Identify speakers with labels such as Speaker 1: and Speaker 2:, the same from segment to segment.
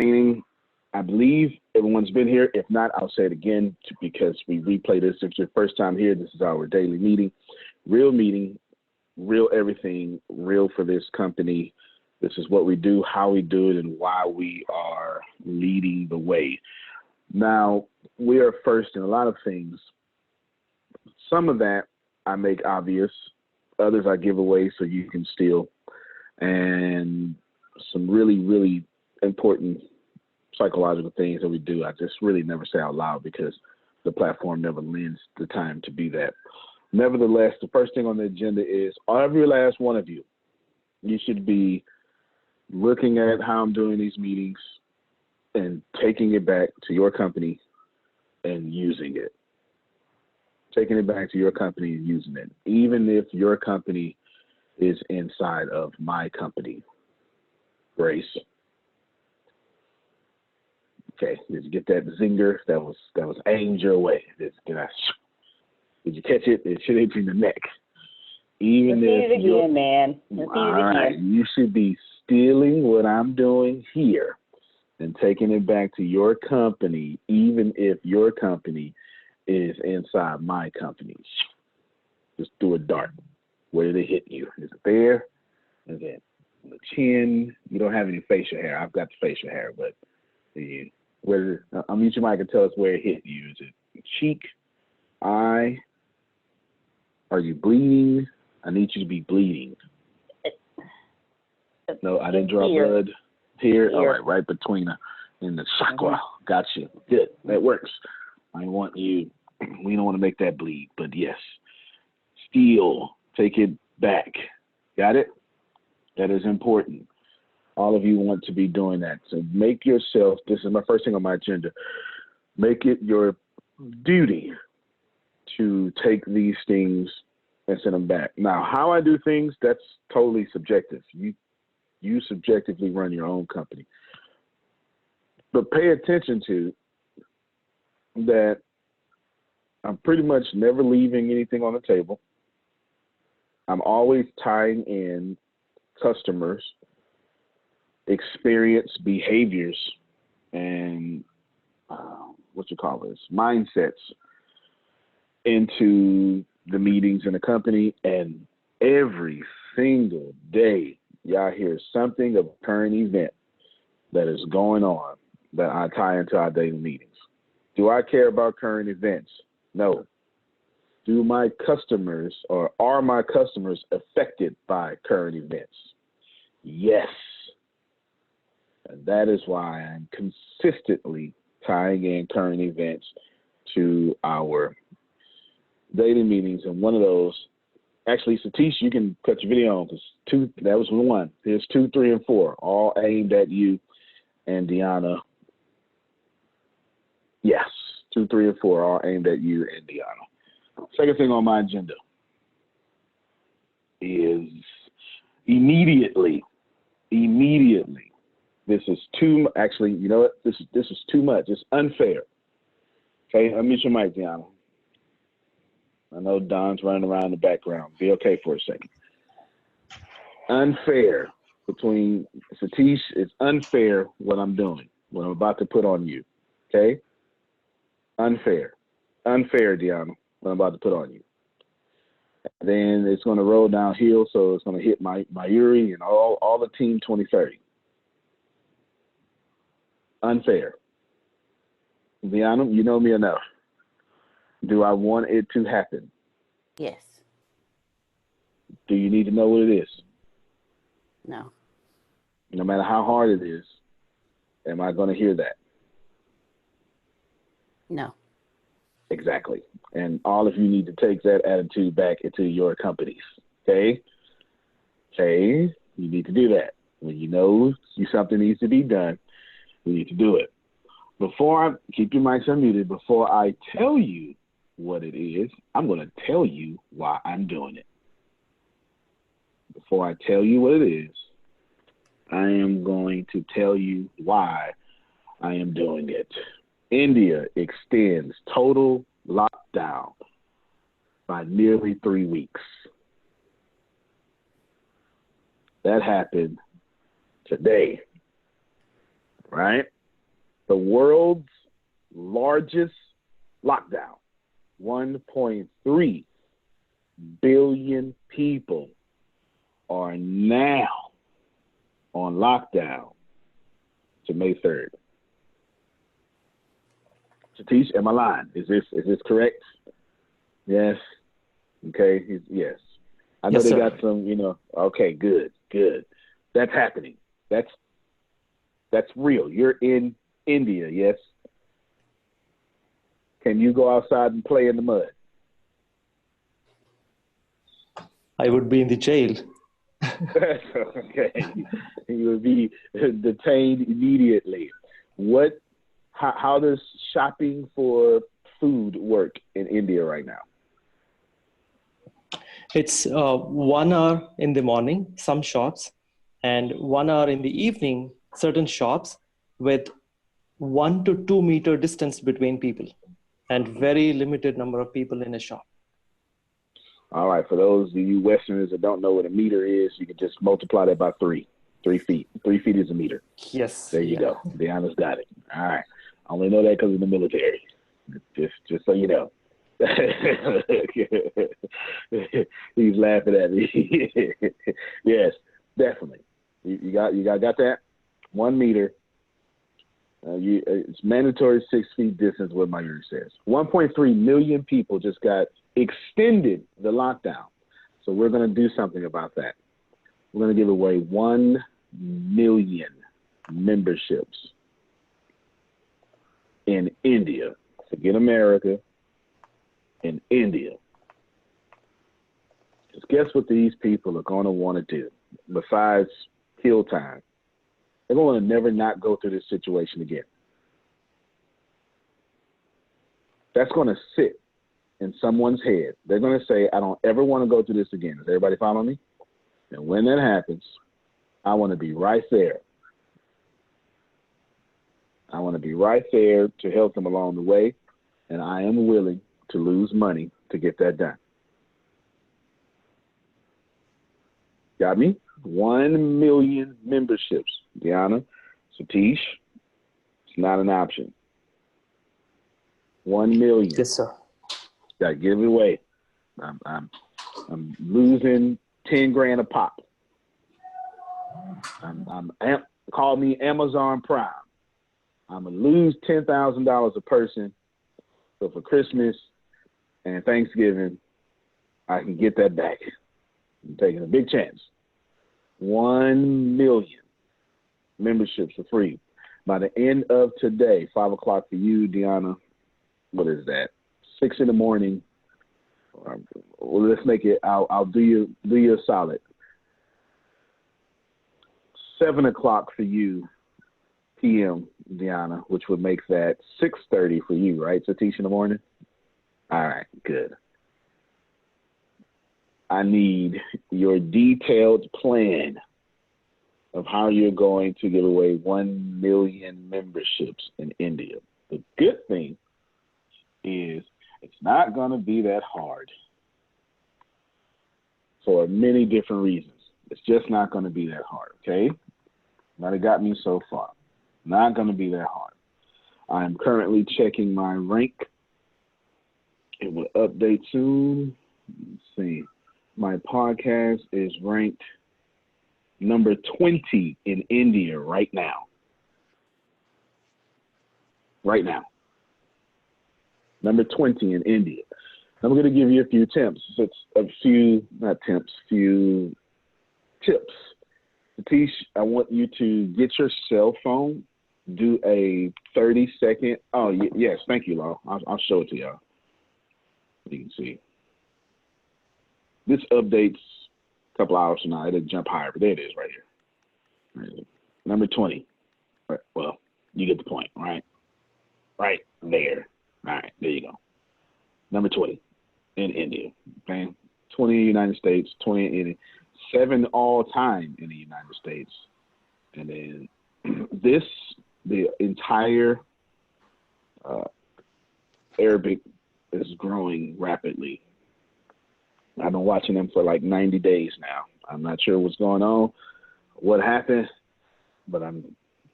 Speaker 1: training. I believe everyone's been here. If not, I'll say it again because we replay this. If it's your first time here, this is our daily meeting, real everything, real for this company. This is what we do, how we do it, and why we are leading the way. Now, we are first in a lot of things. Some of that I make obvious. Others I give away so you can steal. And some really, really important psychological things that we do, I just really never say out loud because the platform never lends the time to be that. Nevertheless, the first thing on the agenda is every last one of you, you should be looking at how I'm doing these meetings and taking it back to your company and using it. Taking it back to your company and using it, even if your company is inside of my company. Grace. Okay, did you get that zinger? That was aimed your way. Did you catch it? It should hit you in the neck. Even
Speaker 2: Repeat
Speaker 1: if
Speaker 2: it again, man. Repeat
Speaker 1: all
Speaker 2: it
Speaker 1: right,
Speaker 2: again.
Speaker 1: you should be stealing what I'm doing here and taking it back to your company, even if your company is inside my company. Just do a dart. Where did it hit you? Is it there? Is it on the chin? You don't have any facial hair. I've got the facial hair, but I'll mute your mic and tell us where it hit you. Is it cheek, eye? Are you bleeding? I need you to be bleeding. No, I didn't draw blood. Here? All right, right between in the chakra. Got you. Good. That works. We don't want to make that bleed, but yes. Steal. Take it back. Got it? That is important. All of you want to be doing that. So make yourself, this is my first thing on my agenda, make it your duty to take these things and send them back. Now, how I do things, that's totally subjective. You subjectively run your own company. But pay attention to that I'm pretty much never leaving anything on the table. I'm always tying in customers' experience, behaviors, and mindsets into the meetings in the company. And every single day, y'all hear something of a current event that is going on that I tie into our daily meetings. Do I care about current events? No. Do my customers or are my customers affected by current events? Yes. And that is why I'm consistently tying in current events to our daily meetings. And one of those, actually, Satish, you can cut your video on because that was one. There's 2, 3, and 4, all aimed at you and Deanna. Yes, 2, 3, and 4, all aimed at you and Deanna. Second thing on my agenda is immediately. This is actually, you know what? This is too much. It's unfair. Okay, unmute your mic, Deanna. I know Don's running around in the background. Be okay for a second. Unfair between Satish, it's unfair what I'm doing, what I'm about to put on you. Okay? Unfair, Deanna, what I'm about to put on you. Then it's going to roll downhill, so it's going to hit Mayuri and all the Team 2030. Unfair. Deanna, you know me enough. Do I want it to happen?
Speaker 2: Yes.
Speaker 1: Do you need to know what it is?
Speaker 2: No.
Speaker 1: No matter how hard it is, am I going to hear that?
Speaker 2: No.
Speaker 1: Exactly. And all of you need to take that attitude back into your companies. Okay? Okay? You need to do that. When you know something needs to be done, we need to do it. Keep your mics unmuted. Before I tell you what it is, I'm going to tell you why I'm doing it. Before I tell you what it is, I am going to tell you why I am doing it. India extends total lockdown by nearly 3 weeks. That happened today. right? The world's largest lockdown. 1.3 billion people are now on lockdown to May 3rd. Satish, am I lying? Is this correct? Yes. Okay. Yes. I know
Speaker 3: Yes,
Speaker 1: they
Speaker 3: sir.
Speaker 1: got some, okay, good. That's happening. That's real. You're in India, yes? Can you go outside and play in the mud?
Speaker 3: I would be in the jail.
Speaker 1: Okay. You would be detained immediately. How does shopping for food work in India right now?
Speaker 3: It's 1 hour in the morning, some shops, and 1 hour in the evening, certain shops, with 1 to 2 meter distance between people and very limited number of people in a shop.
Speaker 1: All right. For those of you Westerners that don't know what a meter is, you can just multiply that by 3. 3 feet. 3 feet is a meter.
Speaker 3: Yes.
Speaker 1: There you go. Deanna's got it. All right. I only know that because of the military. Just so you know. He's laughing at me. Yes, definitely. You got that? 1 meter. It's mandatory 6 feet distance. What my unit says. 1.3 million people just got extended the lockdown. So we're going to do something about that. We're going to give away 1 million memberships in India. Forget America. In India. Because guess what these people are going to want to do besides kill time? They're going to never not go through this situation again. That's going to sit in someone's head. They're going to say, I don't ever want to go through this again. Does everybody follow me? And when that happens, I want to be right there. I want to be right there to help them along the way. And I am willing to lose money to get that done. Got me? 1 million memberships. Deanna, Satish, it's not an option. 1 million.
Speaker 3: Yes, sir.
Speaker 1: Got to give it away. I'm losing 10 grand a pop. Call me Amazon Prime. I'm gonna lose $10,000 a person. So for Christmas and Thanksgiving, I can get that back. I'm taking a big chance. 1 million memberships for free. By the end of today, 5 o'clock for you, Deanna. What is that? 6 in the morning. Well, let's make it. I'll do you a solid. 7 o'clock for you, p.m. Deanna, which would make that 6:30 for you, right, Satish, in the morning? All right, good. I need your detailed plan of how you're going to give away 1 million memberships in India. The good thing is it's not going to be that hard for many different reasons. It's just not going to be that hard, okay? Might have got me so far. Not going to be that hard. I am currently checking my rank. It will update soon. Let's see. My podcast is ranked number 20 in India right now. Right now. Number 20 in India. I'm going to give you a few tips. Few tips. Satish, I want you to get your cell phone, do a 30-second. Oh, yes. Thank you, Law. I'll show it to y'all. You can see. This updates a couple hours from now. It'll jump higher, but there it is right here. Number 20. Right. Well, you get the point, right? Right there. All right, there you go. Number 20 in India. Okay? 20 in the United States, 20 in India. 7 all time in the United States. And then the entire Arabic is growing rapidly. I've been watching them for like 90 days now. I'm not sure what's going on, what happened, but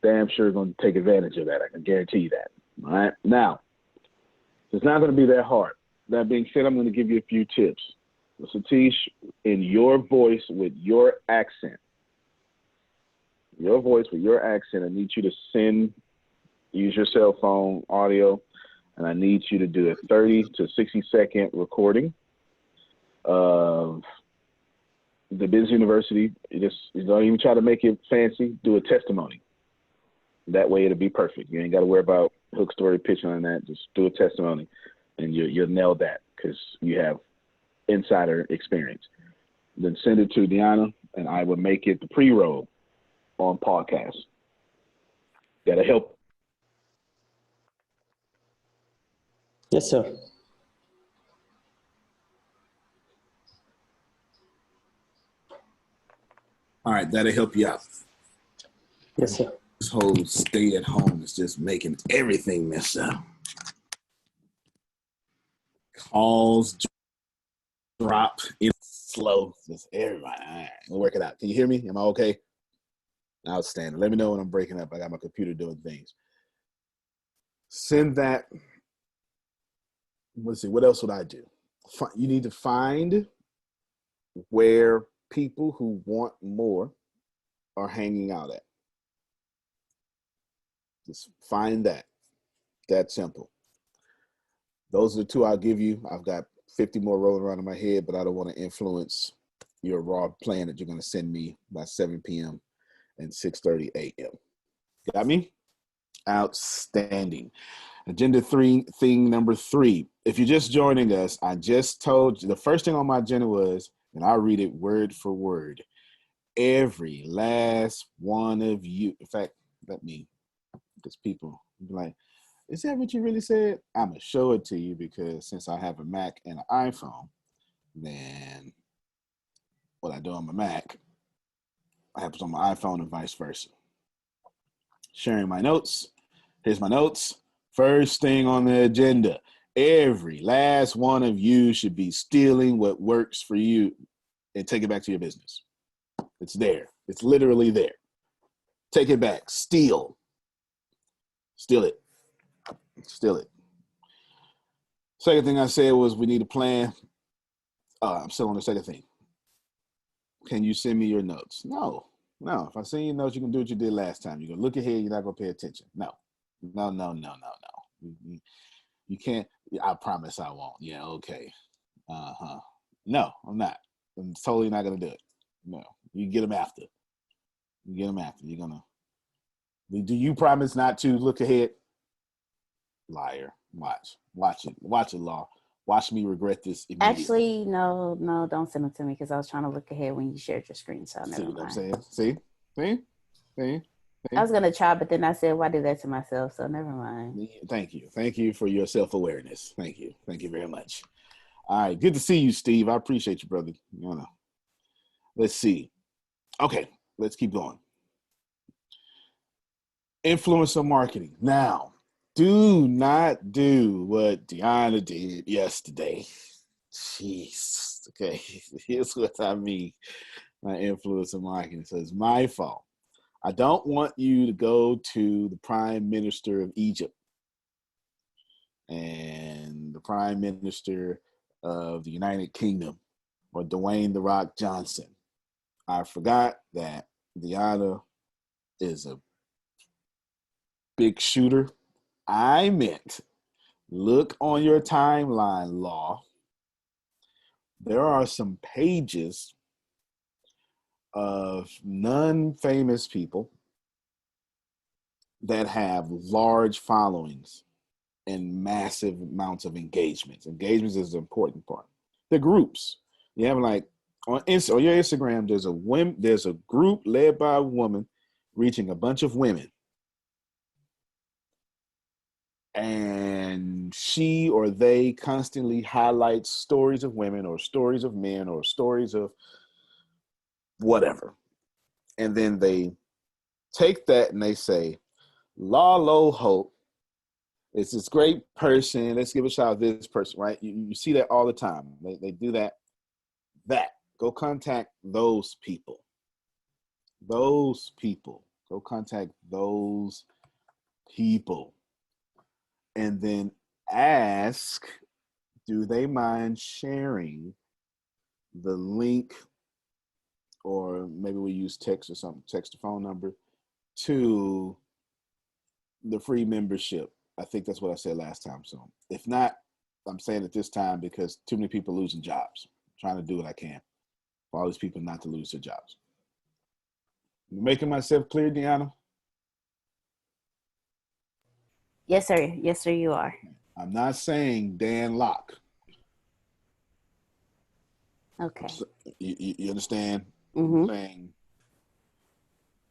Speaker 1: damn sure going to take advantage of that. I can guarantee you that. All right. Now, it's not going to be that hard. That being said, I'm going to give you a few tips. Satish, in your voice with your accent, I need you to use your cell phone audio, and I need you to do a 30 to 60-second recording of the Business University. You don't even try to make it fancy. Do a testimony. That way it'll be perfect. You ain't got to worry about hook story, pitching on that. Just do a testimony, and you'll nail that because you have insider experience. Then send it to Deanna, and I will make it the pre-roll on podcast. That'll help.
Speaker 3: Yes, sir.
Speaker 4: All right, that'll help you out.
Speaker 3: Yes, sir.
Speaker 4: This whole stay at home is just making everything mess up. Calls drop, it's slow. Just everybody. All right, we'll work it out. Can you hear me? Am I okay? Outstanding. Let me know when I'm breaking up. I got my computer doing things. Send that. Let's see. What else would I do? You need to find where people who want more are hanging out at. Just find that. That simple. Those are the two I'll give you. I've got 50 more rolling around in my head, but I don't want to influence your raw plan that you're going to send me by 7 p.m. and 6:30 a.m. Got me? Outstanding. Agenda thing number 3. If you're just joining us, I just told you the first thing on my agenda was, and I'll read it word for word. Every last one of you. In fact, let me, because people be like, is that what you really said? I'm going to show it to you because since I have a Mac and an iPhone, then what I do on my Mac happens on my iPhone and vice versa. Sharing my notes. Here's my notes. First thing on the agenda. Every last one of you should be stealing what works for you and take it back to your business. It's there. It's literally there. Take it back. Steal. Steal it. Steal it. Second thing I said was we need a plan. I'm still on the second thing. Can you send me your notes? No. If I send you notes, you can do what you did last time. You're going to look ahead. You're not going to pay attention. No. You can't. I promise I won't. Yeah, okay. No, I'm not. I'm totally not going to do it. No. You get them after. You're going to. Do you promise not to look ahead? Liar. Watch it, Law. Watch me regret this immediately.
Speaker 2: Actually, no, don't send them to me because I was trying to look ahead when you shared your screen. So never mind.
Speaker 4: See what I'm saying? See?
Speaker 2: I was gonna try, but then I said, "Why do that to myself?" So never mind.
Speaker 4: Thank you for your self-awareness. Thank you very much. All right, good to see you, Steve. I appreciate you, brother. Let's see. Okay, let's keep going. Influencer marketing. Now, do not do what Deanna did yesterday. Jeez. Okay, here's what I mean by influencer marketing. So it's my fault. I don't want you to go to the Prime Minister of Egypt and the Prime Minister of the United Kingdom or Dwayne "The Rock" Johnson. I forgot that Deanna is a big shooter. I meant look on your timeline, Law. There are some pages of non-famous people that have large followings and massive amounts of engagements. Engagements is the important part. The groups. You have like on your Instagram, there's a group led by a woman reaching a bunch of women. And she or they constantly highlight stories of women or stories of men or stories of whatever. And then they take that and they say, Lo Hope is this great person. Let's give a shout out to this person, right? You see that all the time. They do that. Go contact those people. Those people. Go contact those people. And then ask, do they mind sharing the link, or maybe we use text or something, text a phone number, to the free membership. I think that's what I said last time. So if not, I'm saying it this time because too many people losing jobs. I'm trying to do what I can for all these people not to lose their jobs. Making myself clear, Deanna?
Speaker 2: Yes, sir. Yes, sir, you are.
Speaker 4: I'm not saying Dan Locke.
Speaker 2: Okay.
Speaker 4: You understand?
Speaker 2: Mm-hmm.
Speaker 4: I'm saying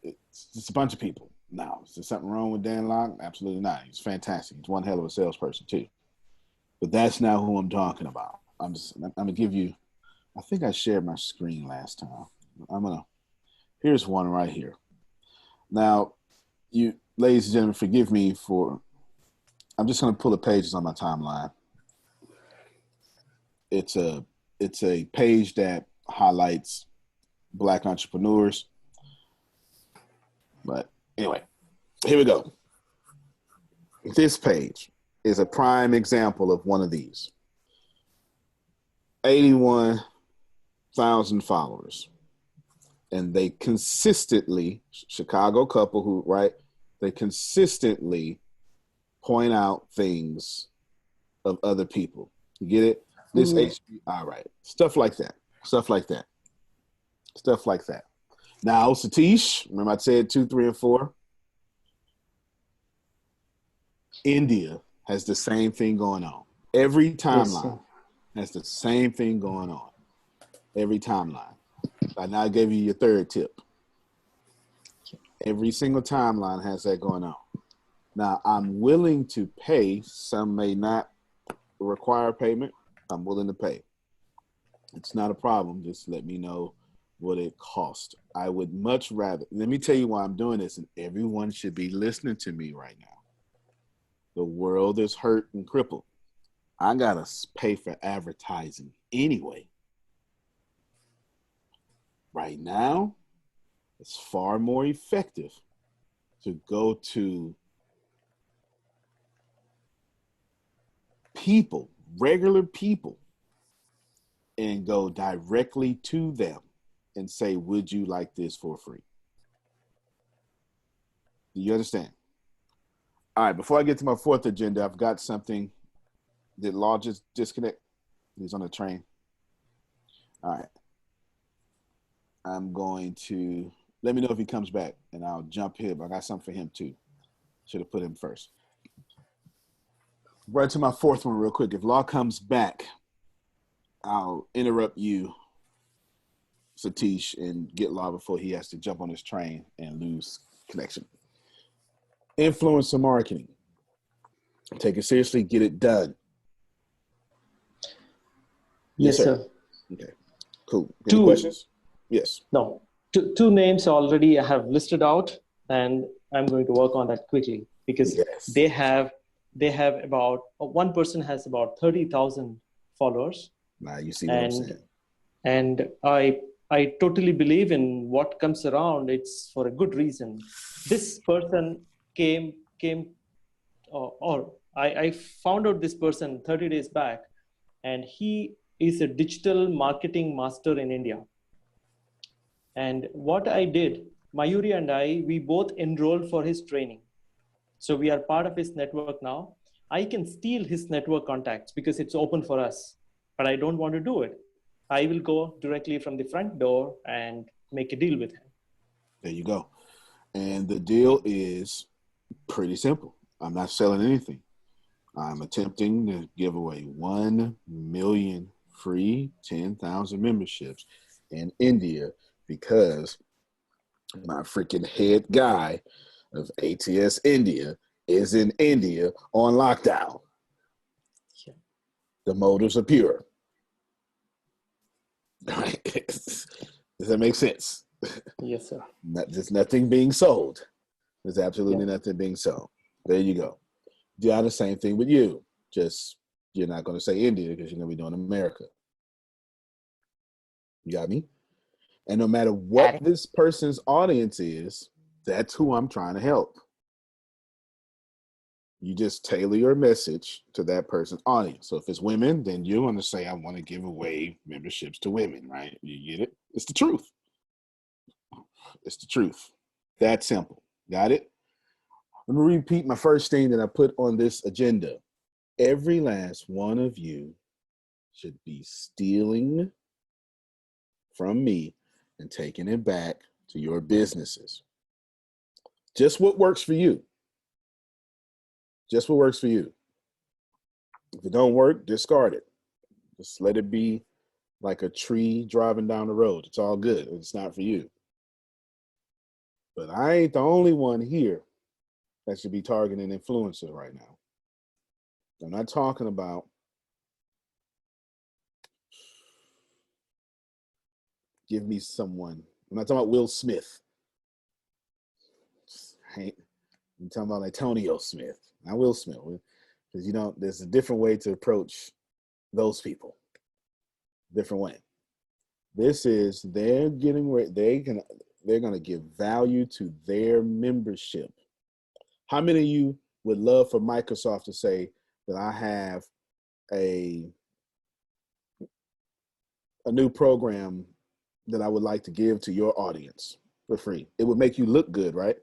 Speaker 4: it's just a bunch of people. Now, is there something wrong with Dan Locke? Absolutely not. He's fantastic. He's one hell of a salesperson too. But that's not who I'm talking about. I'm gonna give you. I think I shared my screen last time. Here's one right here. Now, you ladies and gentlemen, forgive me for. I'm just gonna pull the pages on my timeline. It's a page that highlights Black entrepreneurs. But anyway, here we go. This page is a prime example of one of these. 81,000 followers. And they consistently, Chicago couple who, right? They consistently point out things of other people. You get it? This HBI, right? Stuff like that. Stuff like that. Stuff like that. Now, Satish, remember I said 2, 3, and 4? India has the same thing going on. Every timeline has the same thing going on. Every timeline. I now gave you your third tip. Every single timeline has that going on. Now, I'm willing to pay. Some may not require payment. I'm willing to pay. It's not a problem. Just let me know what it costs. I would much rather, let me tell you why I'm doing this, and everyone should be listening to me right now. The world is hurt and crippled. I gotta pay for advertising anyway. Right now, it's far more effective to go to people, regular people, and go directly to them and say, would you like this for free? Do you understand? All right, before I get to my fourth agenda, I've got something. Did Law just disconnect? He's on the train. All right. I'm going to, let me know if he comes back, and I'll jump him. I got something for him too. Should have put him first. Right to my fourth one real quick. If Law comes back, I'll interrupt you, Satish, and get Law before he has to jump on his train and lose connection. Influencer marketing. Take it seriously. Get it done.
Speaker 3: Yes, sir.
Speaker 4: Okay, cool. Any questions? Yes.
Speaker 3: No. Two names already I have listed out, and I'm going to work on that quickly because they have about, one person has about 30,000 followers.
Speaker 4: Now you see what I'm saying.
Speaker 3: And I totally believe in what comes around. It's for a good reason. This person I found out this person 30 days back, and he is a digital marketing master in India. And what I did, Mayuri and we both enrolled for his training. So we are part of his network now. I can steal his network contacts because it's open for us, but I don't want to do it. I will go directly from the front door and make a deal with him.
Speaker 4: There you go. And the deal is pretty simple. I'm not selling anything. I'm attempting to give away 1 million free 10,000 memberships in India because my freaking head guy of ATS India is in India on lockdown.
Speaker 3: Yeah.
Speaker 4: The motives are pure. Does that make sense?
Speaker 3: Yes, sir.
Speaker 4: There's nothing being sold. There's absolutely nothing being sold. There you go. Do the same thing with you. Just you're not going to say India because you're going to be doing America. You got me? And no matter what this person's audience is, That's who I'm trying to help. You just tailor your message to that person's audience. So if it's women, then you want to say, I want to give away memberships to women, right? You get it? It's the truth. It's the truth. That simple. Got it? Let me repeat my first thing that I put on this agenda. Every last one of you should be stealing from me and taking it back to your businesses. Just what works for you. Just what works for you. If it don't work, discard it. Just let it be like a tree driving down the road. It's all good. It's not for you. But I ain't the only one here that should be targeting influencers right now. I'm not talking about give me someone. I'm not talking about Will Smith. I'm talking about Antonio Smith, not Will Smith. Because there's a different way to approach those people. Different way. This is they're gonna give value to their membership. How many of you would love for Microsoft to say that I have a new program that I would like to give to your audience for free? It would make you look good, right?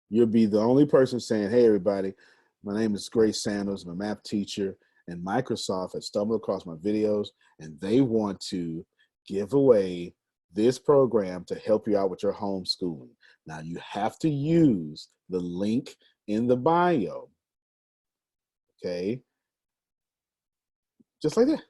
Speaker 4: You'll be the only person saying, hey, everybody, my name is Grace Sanders, I'm a math teacher, and Microsoft has stumbled across my videos, and they want to give away this program to help you out with your homeschooling. Now, you have to use the link in the bio, okay? Just like that.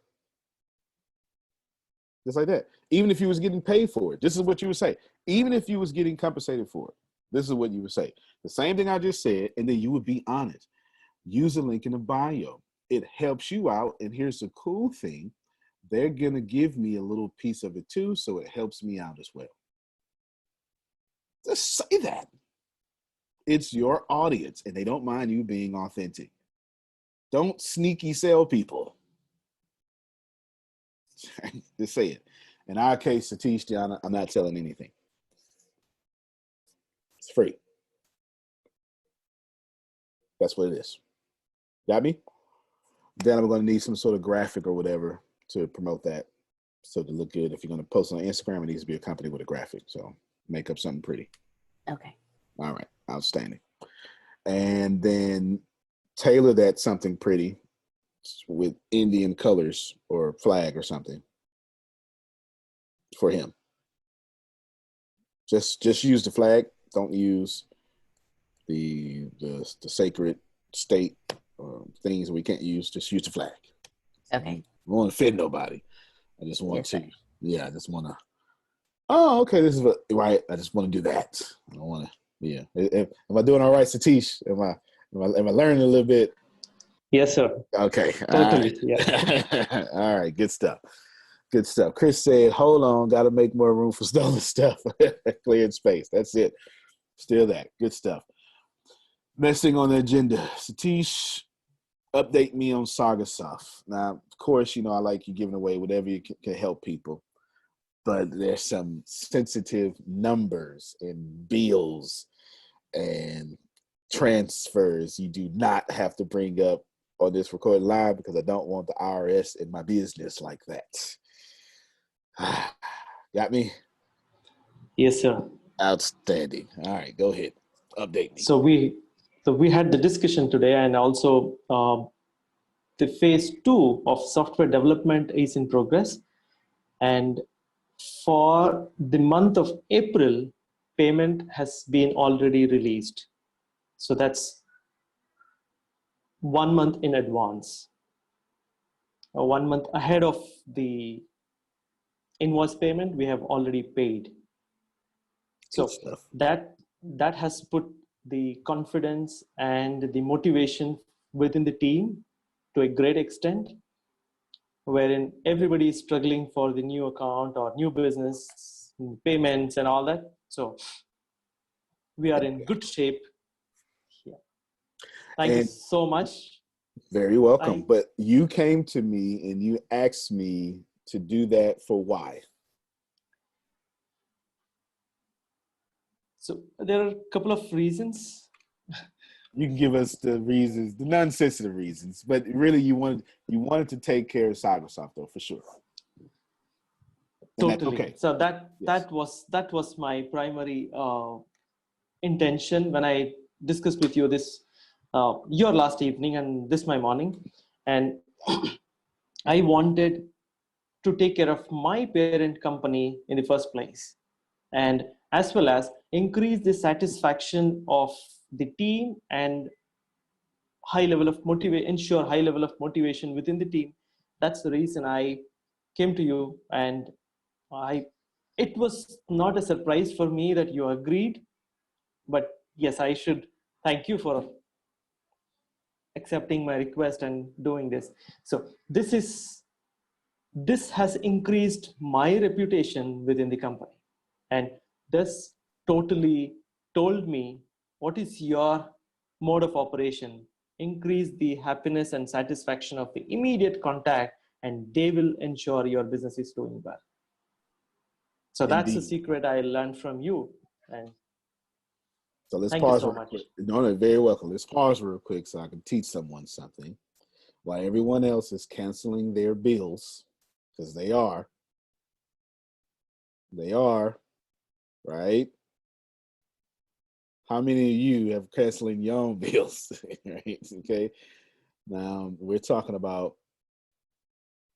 Speaker 4: Just like that. Even if you was getting paid for it, this is what you would say. Even if you was getting compensated for it, this is what you would say. The same thing I just said, and then you would be honest. Use the link in the bio. It helps you out, and here's the cool thing. They're going to give me a little piece of it too, so it helps me out as well. Just say that. It's your audience, and they don't mind you being authentic. Don't sneaky sell people. Just say it. In our case, Satish, Diana, I'm not selling anything. It's free. That's what it is. Got me? Then I'm going to need some sort of graphic or whatever to promote that, so to look good. If you're going to post on Instagram, it needs to be accompanied with a graphic. So make up something pretty.
Speaker 2: Okay.
Speaker 4: All right. Outstanding. And then tailor that something pretty with Indian colors or flag or something for him. Just use the flag. Don't use the sacred state things we can't use. Just use the flag.
Speaker 2: Okay.
Speaker 4: I don't want to offend nobody. I just want
Speaker 2: Yes,
Speaker 4: to.
Speaker 2: sir.
Speaker 4: Yeah, I just want to. Oh, okay. This is what, right. I just want to do that. I don't want to. Yeah. Am I doing all right, Satish? Am I learning a little bit?
Speaker 3: Yes, sir.
Speaker 4: Okay.
Speaker 3: Totally.
Speaker 4: All
Speaker 3: Yeah.
Speaker 4: right. All right. Good stuff. Good stuff. Chris said, hold on, got to make more room for stolen stuff. Cleared space. That's it. Still that. Good stuff. Next thing on the agenda, Satish, update me on Sagasoft. Now, of course, I like you giving away whatever you can help people, but there's some sensitive numbers and bills and transfers you do not have to bring up on this recorded live, because I don't want the IRS in my business like that. Got me?
Speaker 3: Yes, sir.
Speaker 4: Outstanding. All right, go ahead. Update me.
Speaker 3: So we had the discussion today, and also the phase 2 of software development is in progress. And for the month of April, payment has been already released. So that's 1 month in advance, or 1 month ahead of the invoice payment, we have already paid. So that has put the confidence and the motivation within the team to a great extent, wherein everybody is struggling for the new account or new business payments and all that. So we are in good shape. Yeah. Thank you so much.
Speaker 4: Very welcome. But you came to me and you asked me to do that for why?
Speaker 3: So there are a couple of reasons.
Speaker 4: You can give us the reasons, the non-sensitive reasons, but really you wanted to take care of Cybersoft though, for sure. And that's
Speaker 3: Totally.
Speaker 4: okay.
Speaker 3: So
Speaker 4: Yes.
Speaker 3: that was my primary intention when I discussed with you this your last evening and this my morning, and I wanted to take care of my parent company in the first place, and as well as increase the satisfaction of the team and ensure high level of motivation within the team. That's the reason I came to you, and it was not a surprise for me that you agreed, but yes, I should thank you for accepting my request and doing this. So this has increased my reputation within the company, and this totally told me what is your mode of operation. Increase the happiness and satisfaction of the immediate contact, and they will ensure your business is doing well. So that's the
Speaker 4: Indeed.
Speaker 3: secret I learned from you, and
Speaker 4: So let's
Speaker 3: thank you
Speaker 4: pause
Speaker 3: so
Speaker 4: real
Speaker 3: much.
Speaker 4: quick. No, no, very welcome. Let's pause real quick so I can teach someone something. While everyone else is canceling their bills, because they are, right? How many of you have canceling your own bills? Right? Okay. Now we're talking about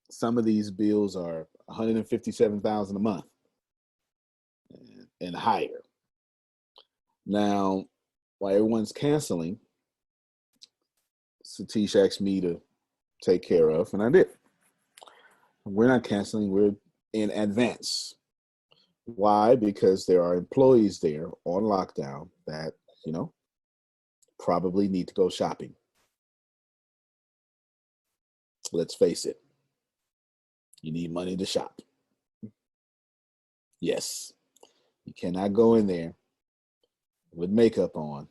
Speaker 4: some of these bills are $157,000 a month and higher. Now, while everyone's canceling, Satish asked me to take care of, and I did. We're not canceling, we're in advance. Why? Because there are employees there on lockdown that, probably need to go shopping. Let's face it. You need money to shop. Yes. You cannot go in there with makeup on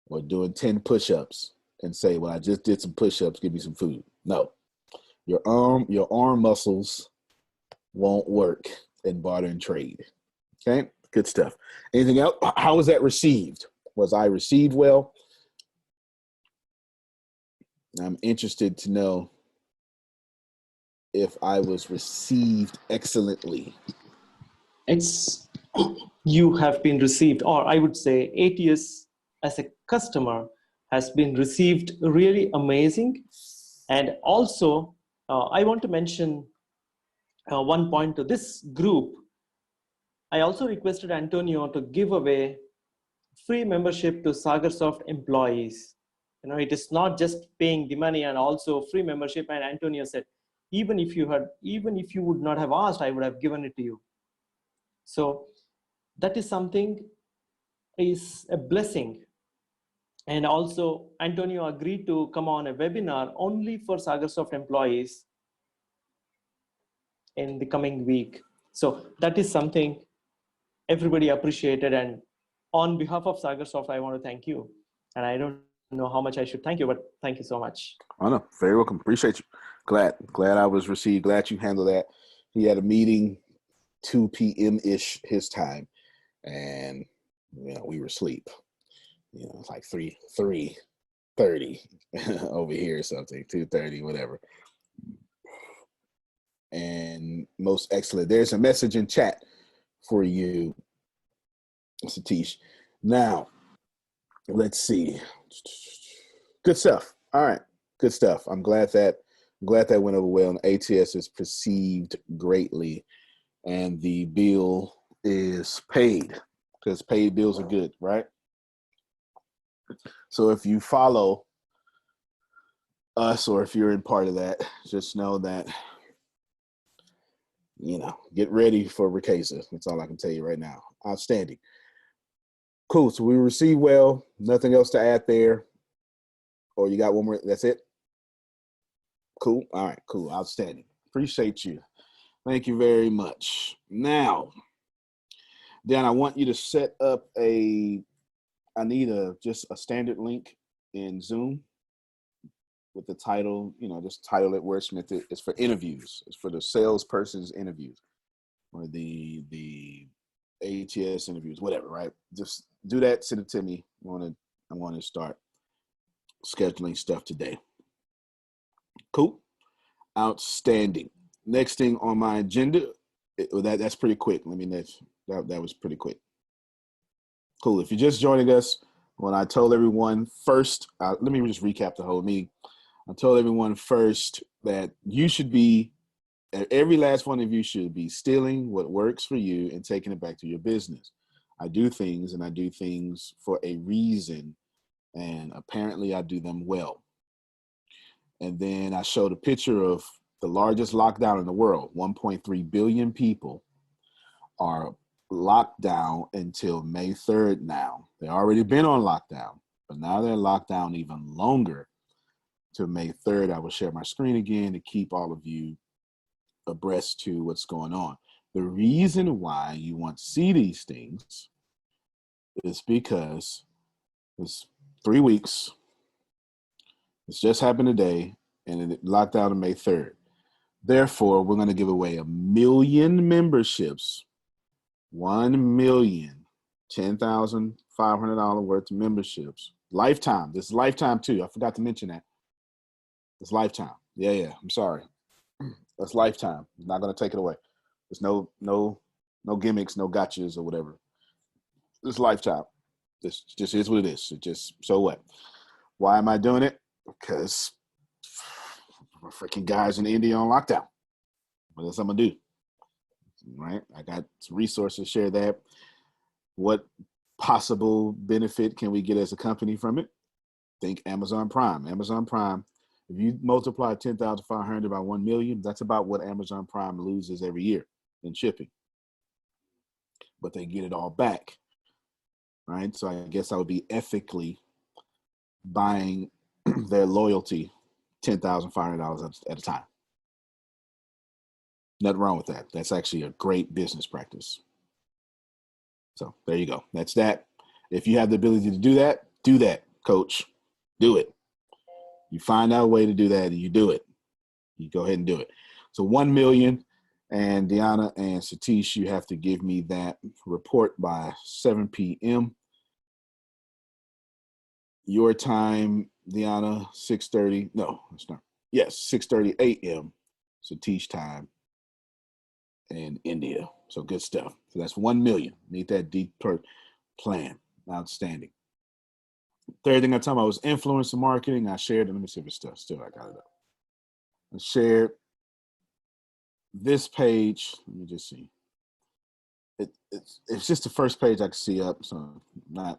Speaker 4: or doing 10 push-ups and say, well, I just did some push-ups, give me some food. No. Your arm muscles won't work in barter and trade. Okay? Good stuff. Anything else? How was that received? Was I received well? I'm interested to know if I was received excellently.
Speaker 3: You have been received, or I would say ATS as a customer has been received really amazing. And also, I want to mention one point to this group. I also requested Antonio to give away free membership to Sagarsoft employees. It is not just paying the money and also free membership. And Antonio said, even if you would not have asked, I would have given it to you. So that is something, is a blessing. And also Antonio agreed to come on a webinar only for Sagarsoft employees in the coming week. So that is something everybody appreciated. And on behalf of Sagarsoft, I want to thank you. And I don't know how much I should thank you, but thank you so much.
Speaker 4: Oh no, very welcome. Appreciate you. Glad I was received. Glad you handled that. He had a meeting 2 p.m.-ish his time, and we were asleep. It's like 3:30 over here or something, 2:30, whatever. And most excellent. There's a message in chat for you, Satish. Now, let's see. Good stuff. All right, good stuff. I'm glad that went over well. And ATS is perceived greatly, and the bill is paid, because paid bills are good, right? So if you follow us, or if you're in part of that, just know that, get ready for Ricasa. That's all I can tell you right now. Outstanding. Cool. So we received well. Nothing else to add there. Or you got one more? That's it? Cool. All right. Cool. Outstanding. Appreciate you. Thank you very much. Now, Dan, I want you to set up I need just a standard link in Zoom with the title, just title it, wordsmith it. It's for interviews. It's for the salesperson's interviews, or the ATS interviews, whatever, right? Just do that, send it to me. I want to start scheduling stuff today. Cool. Outstanding. Next thing on my agenda, that's pretty quick. That was pretty quick. Cool. If you're just joining us, when I told everyone first, let me just recap the whole meeting. I told everyone first that you should be, every last one of you should be stealing what works for you and taking it back to your business. I do things for a reason, and apparently I do them well. And then I showed a picture of the largest lockdown in the world. 1.3 billion people are locked down until May 3rd now. They've already been on lockdown, but now they're locked down even longer to May 3rd. I will share my screen again to keep all of you abreast to what's going on. The reason why you want to see these things is because it's 3 weeks. It's just happened today, and it locked down on May 3rd. Therefore, we're going to give away 1 million memberships, 1 million, $10,500 worth of memberships. Lifetime. This is lifetime too. I forgot to mention that. It's lifetime. Yeah. I'm sorry. That's lifetime. I'm not going to take it away. There's no gimmicks, no gotchas or whatever. It's lifetime. This just is what it is. It just, so what? Why am I doing it? Because we're freaking guys in India on lockdown. What else I'm going to do? Right? I got some resources, share that. What possible benefit can we get as a company from it? Think Amazon Prime. Amazon Prime, if you multiply 10,500 by 1 million, that's about what Amazon Prime loses every year in shipping. But they get it all back, right? So I guess I would be ethically buying their loyalty $10,500 at a time. Nothing wrong with that. That's actually a great business practice. So there you go. That's that. If you have the ability to do that, coach. Do it. You find out a way to do that and you do it. You go ahead and do it. So 1 million, and Deanna and Satish, you have to give me that report by 7 p.m. Your time, Deanna, 6:30. No, it's not. Yes, 6:30 a.m. Satish time in India. So good stuff. So that's 1 million. Need that deep plan. Outstanding. Third thing I talked about was influencer marketing. I shared it. Let me see if it's still I got it up. I shared this page. Let me just see. It's just the first page I can see up. So I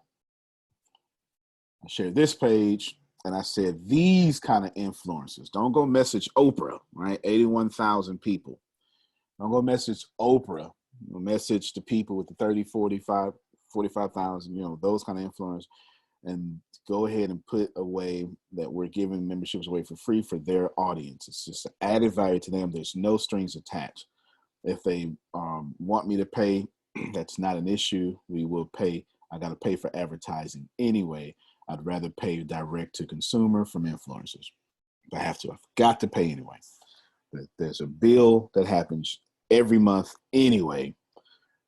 Speaker 4: shared this page and I said, these kind of influencers, don't go message Oprah, right? 81,000 people. Don't go message Oprah. Message the people with the 30, 45,000, those kind of influencers. And go ahead and put away that we're giving memberships away for free for their audience. It's just added value to them. There's no strings attached. If they want me to pay, that's not an issue. We will pay. I got to pay for advertising anyway. I'd rather pay direct to consumer from influencers. If I have to, I've got to pay anyway. There's a bill that happens every month anyway.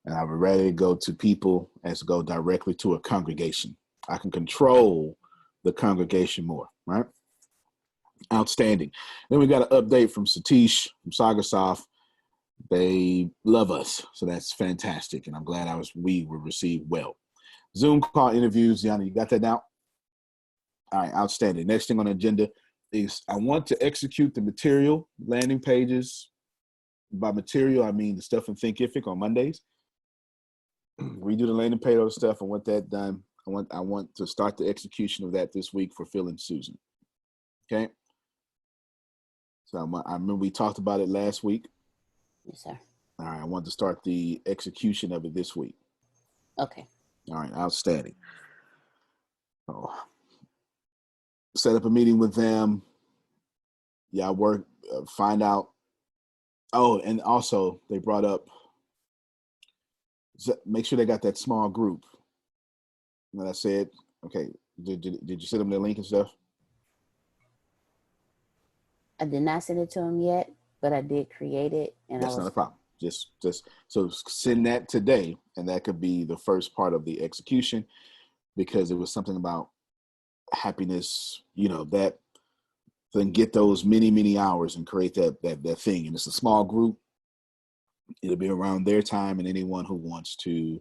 Speaker 4: And I would rather go to people as go directly to a congregation. I can control the congregation more, right? Outstanding. Then we got an update from Satish from Sagasoft. They love us, so that's fantastic, and I'm glad we were received well. Zoom call interviews, Yana, you got that now? All right, outstanding. Next thing on the agenda is I want to execute the material landing pages. By material, I mean the stuff in Thinkific on Mondays. We do the landing page stuff. I want that done. I want to start the execution of that this week for Phil and Susan. Okay. So I remember we talked about it last week.
Speaker 2: Yes, sir.
Speaker 4: All right. I want to start the execution of it this week.
Speaker 2: Okay.
Speaker 4: All right. Outstanding. Oh. Set up a meeting with them. Yeah, work. Find out. Oh, and also they brought up. Make sure they got that small group. And I said, okay, did you send them the link and stuff?
Speaker 2: I did not send it to him yet, but I did create it, and
Speaker 4: That's not a problem. Just so send that today, and that could be the first part of the execution, because it was something about happiness, that then get those many hours and create that thing. And it's a small group. It'll be around their time, and anyone who wants to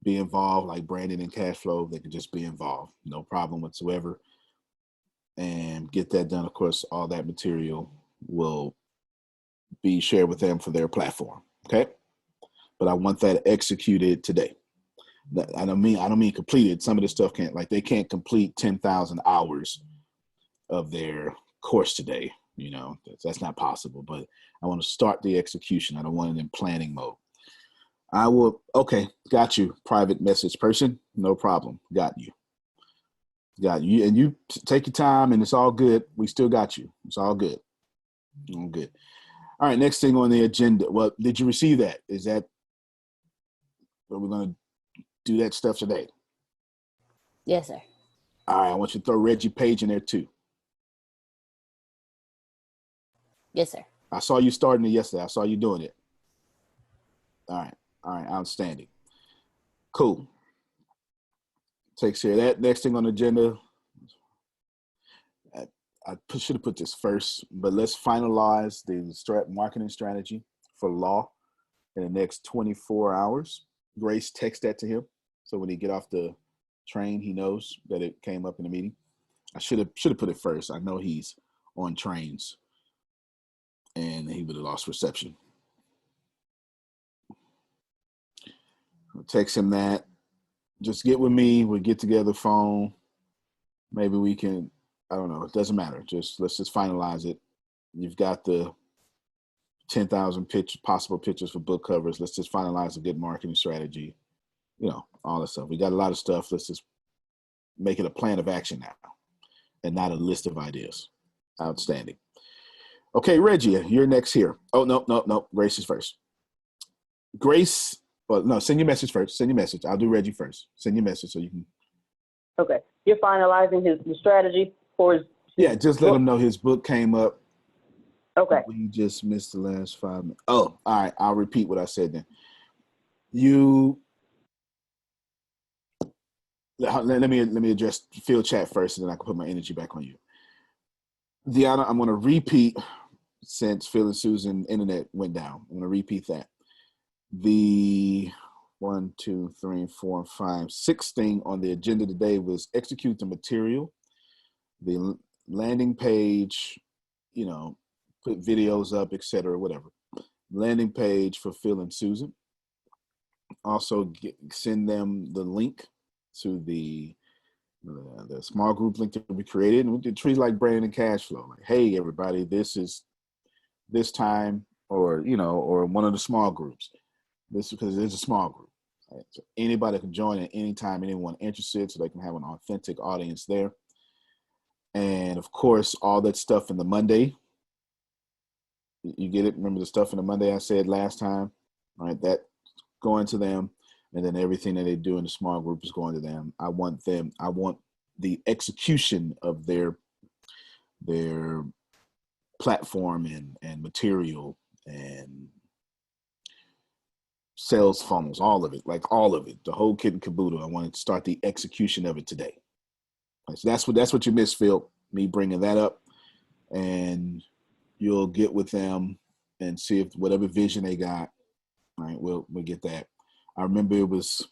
Speaker 4: be involved, like branding and cash flow, they can just be involved. No problem whatsoever. And get that done. Of course, all that material will be shared with them for their platform. Okay. But I want that executed today. I don't mean completed. Some of this stuff they can't complete 10,000 hours of their course today. That's not possible, but I want to start the execution. I don't want it in planning mode. I will. Okay. Got you. Private message person. No problem. Got you. And you take your time, and it's all good. We still got you. It's all good. All good. All right. Next thing on the agenda. Well, did you receive that? Is that what we're going to do that stuff today?
Speaker 2: Yes, sir.
Speaker 4: All right. I want you to throw Reggie Page in there too.
Speaker 2: Yes, sir.
Speaker 4: I saw you starting it yesterday. I saw you doing it. All right. Outstanding. Cool. Takes care of that. Next thing on the agenda. I should have put this first, but let's finalize the marketing strategy for Law in the next 24 hours. Grace, text that to him, so when he get off the train, he knows that it came up in the meeting. I should have put it first. I know he's on trains, and he would have lost reception. I'll text him that. Just get with me. We'll get together phone. Maybe we can. I don't know. It doesn't matter. Let's just finalize it. You've got the 10,000 possible pictures for book covers. Let's just finalize a good marketing strategy. All that stuff. We got a lot of stuff. Let's just make it a plan of action now, and not a list of ideas. Outstanding. Okay, Reggie, you're next here. Oh, no. Grace is first. Grace, well, no, send your message first. Send your message. I'll do Reggie first. Send your message so you can.
Speaker 5: Okay. You're finalizing the strategy for his.
Speaker 4: Yeah, just let him know his book came up.
Speaker 5: Okay.
Speaker 4: We just missed the last 5 minutes. Oh, all right. I'll repeat what I said then. Let me address field chat first, and then I can put my energy back on you. Deanna, I'm going to repeat, since Phil and Susan internet went down. I'm going to repeat that. The 1, 2, 3, 4, 5, 6 thing on the agenda today was execute the material, the landing page, put videos up, etc., whatever. Landing page for Phil and Susan. Also send them the link to the small group link that we created, and we did treat like branding and cash flow. Like, hey, everybody, this is this time, or one of the small groups. This because it's a small group. Right? So anybody can join at any time, anyone interested, so they can have an authentic audience there. And of course, all that stuff in the Monday. You get it? Remember the stuff in the Monday I said last time? All right, that going to them, and then everything that they do in the small group is going to them. I want the execution of their platform and material and sales funnels, all of it, the whole kit and caboodle. I want to start the execution of it today. So that's what you missed, Phil, me bringing that up, and you'll get with them and see if whatever vision they got, all right, we'll get that. I remember it was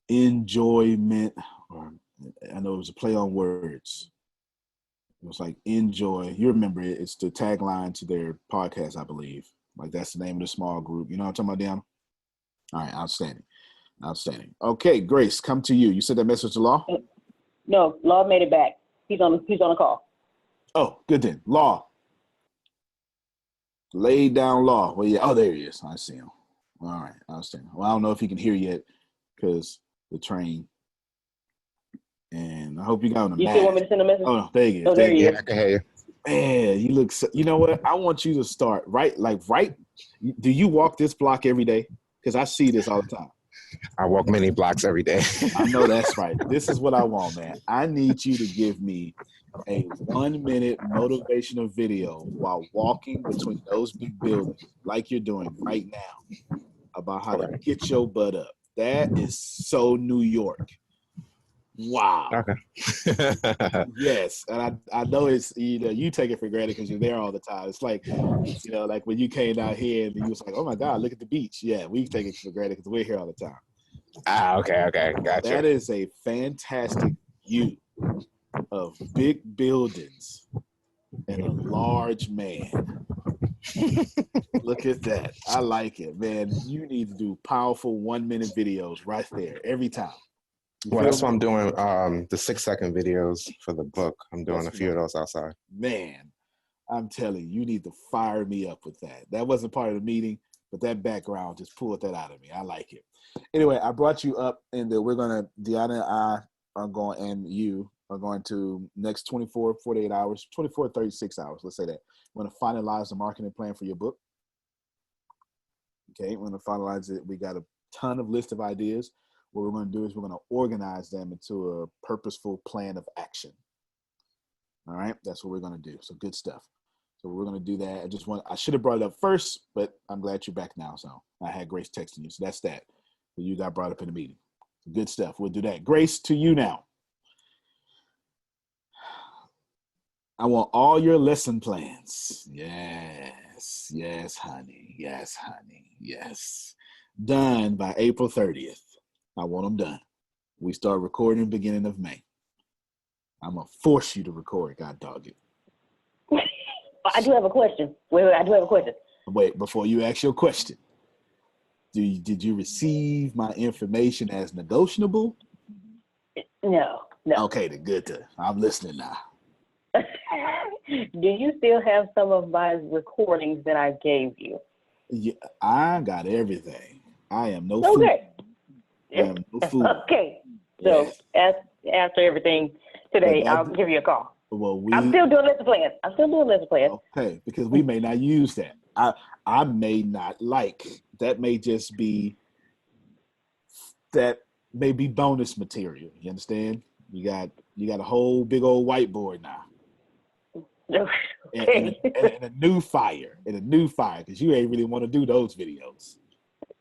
Speaker 4: enjoyment, or I know it was a play on words. It was like enjoy. You remember it. It's the tagline to their podcast, I believe. Like that's the name of the small group. You know what I'm talking about, Deanna? All right, outstanding. Okay, Grace, come to you. You sent that message to Law?
Speaker 5: No, Law made it back. He's on a call.
Speaker 4: Oh, good then. Law. Laid down Law. Well, yeah. Oh, there he is. I see him. All right, outstanding. Well, I don't know if he can hear yet because the train. And I hope you got on the
Speaker 5: You still want me to send a message?
Speaker 4: Oh, no, there you
Speaker 5: go. Oh, there he is.
Speaker 1: I can hear you.
Speaker 4: Man, you look so, you know what? I want you to start right. Do you walk this block every day? Because I see this all the time.
Speaker 6: I walk many blocks every day.
Speaker 4: I know that's right. This is what I want, man. I need you to give me a 1-minute motivational video while walking between those big buildings, like you're doing right now, about how to get your butt up. That is so New York. Wow.
Speaker 6: Okay.
Speaker 4: Yes, and I know it's, you take it for granted because you're there all the time. It's like, like when you came out here and you was like, oh my God, look at the beach. Yeah, we take it for granted because we're here all the time.
Speaker 6: Okay, gotcha.
Speaker 4: That is a fantastic view of big buildings and a large man. Look at that. I like it, man. You need to do powerful 1-minute videos right there every time.
Speaker 6: Well, that's why I'm doing the 6-second videos for the book. I'm doing a few of those outside.
Speaker 4: Man, I'm telling you, you need to fire me up with that. That wasn't part of the meeting, but that background just pulled that out of me. I like it. Anyway, I brought you up, and Deanna and I are going, and you are going to next 24, 48 hours, 24, 36 hours, let's say that. We're going to finalize the marketing plan for your book. Okay, we're going to finalize it. We got a ton of list of ideas. What we're going to do is we're going to organize them into a purposeful plan of action. All right, that's what we're going to do. So good stuff. So we're going to do that. I should have brought it up first, but I'm glad you're back now. So I had Grace texting you. So that's that. So you got brought up in the meeting. So good stuff. We'll do that. Grace, to you now. I want all your lesson plans. Yes, honey. Yes. Done by April 30th. I want them done. We start recording beginning of May. I'm going to force you to record, God dog it.
Speaker 5: I do have a question. Wait, I do have a question.
Speaker 4: Wait, before you ask your question, did you receive my information as negotiable?
Speaker 5: No.
Speaker 4: Okay, then good. I'm listening now.
Speaker 5: Do you still have some of my recordings that I gave you?
Speaker 4: Yeah, I got everything. I am no
Speaker 5: fool.
Speaker 4: I am no fool.
Speaker 5: Okay. So after everything today, I'll give you a call.
Speaker 4: Well,
Speaker 5: I'm still doing lesson plans.
Speaker 4: Okay, because we may not use that. I may not like. That may just be bonus material. You understand? You got a whole big old whiteboard now.
Speaker 5: Okay.
Speaker 4: And a new fire, because you ain't really want to do those videos.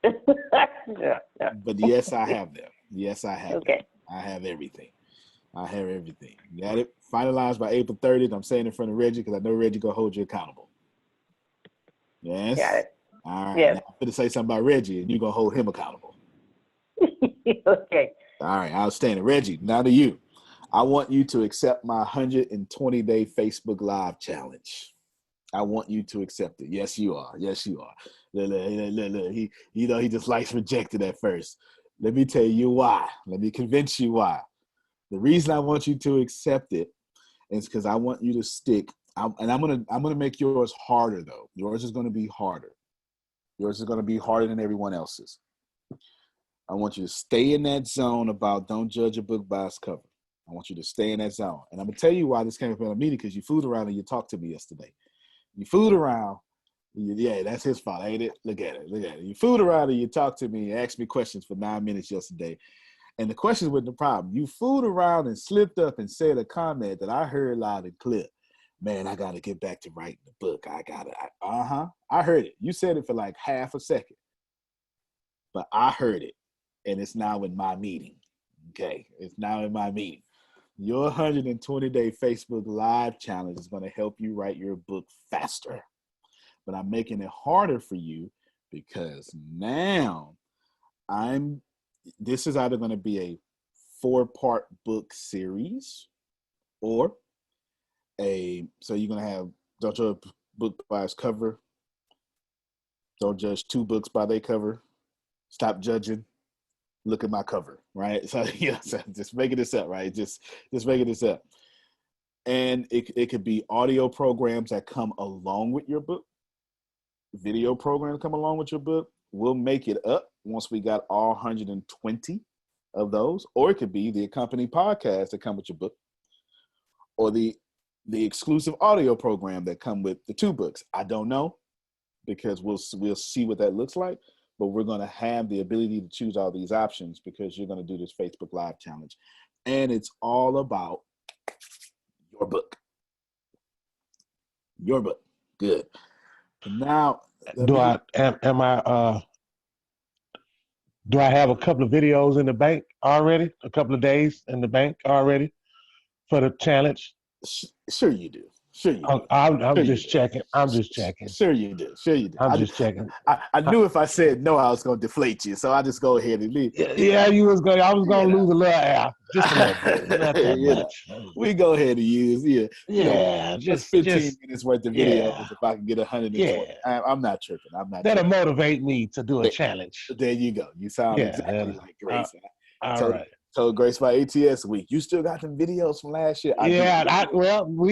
Speaker 5: Yeah.
Speaker 4: But yes, I have them.
Speaker 5: Okay.
Speaker 4: I have everything. You got it? Finalized by April 30th. I'm saying in front of Reggie because I know Reggie going to hold you accountable. Yes?
Speaker 5: Got it.
Speaker 4: All right.
Speaker 5: Yes.
Speaker 4: Now, I'm going to say something about Reggie and you're going to hold him accountable.
Speaker 5: Okay.
Speaker 4: All right. Outstanding. Reggie, now to you. I want you to accept my 120-day Facebook Live challenge. I want you to accept it. Yes, you are. Look. He just likes rejected at first. Let me tell you why. Let me convince you why. The reason I want you to accept it is because I want you to stick. And I'm gonna make yours harder though. Yours is gonna be harder. Yours is gonna be harder than everyone else's. I want you to stay in that zone about don't judge a book by its cover. I want you to stay in that zone. And I'm gonna tell you why this came up in a meeting, because you fooled around and you talked to me yesterday. You fooled around. Yeah, that's his fault, ain't it? Look at it. You fooled around and you talked to me and asked me questions for 9 minutes yesterday. And the questions wasn't the problem. You fooled around and slipped up and said a comment that I heard loud and clear. Man, I got to get back to writing the book. I heard it. You said it for like half a second. But I heard it. And it's now in my meeting. Okay? It's now in my meeting. Your 120-day Facebook Live challenge is going to help you write your book faster. But I'm making it harder for you because now this is either going to be a 4-part book series or so you're going to have, don't judge a book by its cover. Don't judge 2 books by their cover. Stop judging. Look at my cover, right? So so just making this up, right? Just making this up. And it could be audio programs that come along with your book. Video programs come along with your book. We'll make it up once we got all 120 of those. Or it could be the accompanying podcast that come with your book. Or the exclusive audio program that come with the 2 books. I don't know, because we'll see what that looks like. but we're going to have the ability to choose all these options because you're going to do this Facebook Live challenge. And it's all about your book. Your book. Good. Now,
Speaker 7: Do I have a couple of videos in the bank already? A couple of days in the bank already for the challenge?
Speaker 4: Sure you do. Sure you do.
Speaker 7: I'm just checking. I'm just checking.
Speaker 4: Sure you do. Sure you do.
Speaker 7: I'm just checking.
Speaker 4: I knew if I said no, I was going to deflate you. So I just go ahead and leave.
Speaker 7: Yeah, you was going. I was going to lose a little air, just a little bit, not that much.
Speaker 4: We go ahead and use
Speaker 7: just
Speaker 4: 15 minutes worth of videos.
Speaker 7: Yeah.
Speaker 4: If I can get 120,
Speaker 7: yeah.
Speaker 4: I'm not tripping.
Speaker 7: That'll motivate me to do a challenge.
Speaker 4: There you go. You sound exactly like Grace.
Speaker 7: All right.
Speaker 4: Told Grace about ATS week. You still got them videos from last year?
Speaker 7: We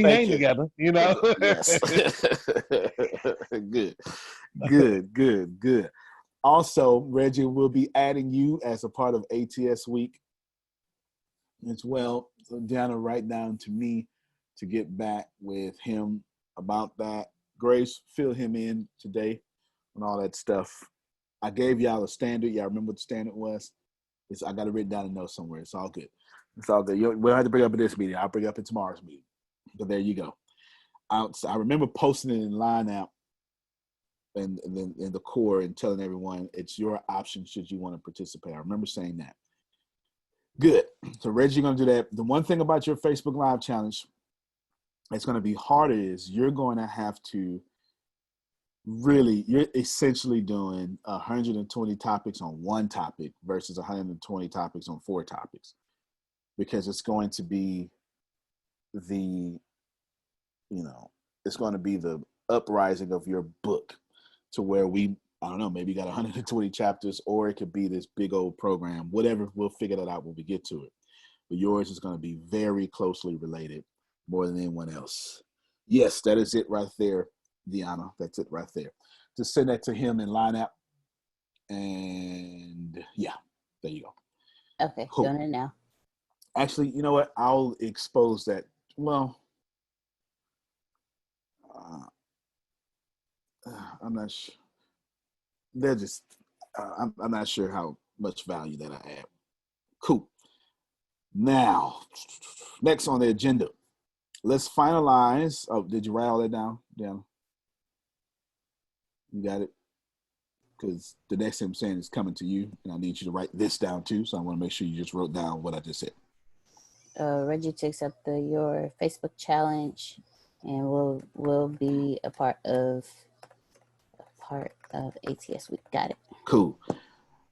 Speaker 7: hang together, you know.
Speaker 4: Yes. Good. Also, Reggie will be adding you as a part of ATS week as well. So Deanna, write down to me to get back with him about that. Grace, fill him in today on all that stuff. I gave y'all a standard. Y'all remember what the standard was? I got it written down in notes somewhere. It's all good. It's all good. We don't have to bring it up in this meeting. I'll bring it up in tomorrow's meeting. But there you go. I remember posting it in Line app and then in the core and telling everyone it's your option should you want to participate. I remember saying that. Good. So Reggie, you're going to do that. The one thing about your Facebook Live challenge that's going to be harder is you're going to have to you're essentially doing 120 topics on one topic versus 120 topics on 4 topics, because it's going to be it's going to be the uprising of your book to where I don't know, maybe you got 120 chapters, or it could be this big old program, whatever. We'll figure that out when we get to it. But yours is going to be very closely related more than anyone else. Yes, that is it right there. Deanna, that's it right there. Just send that to him in Line app. And yeah, there you go.
Speaker 2: Okay, cool. Doing it now.
Speaker 4: Actually, you know what? I'll expose that. Well, I'm not sure. They're just, I'm not sure how much value that I add. Cool. Now, next on the agenda, let's finalize. Oh, did you write all that down, Deanna? You got it? Because the next thing I'm saying is coming to you, and I need you to write this down too. So I want to make sure you just wrote down what I just said.
Speaker 2: Reggie to accept your Facebook challenge, and will be a part of ATS week. Got it.
Speaker 4: Cool.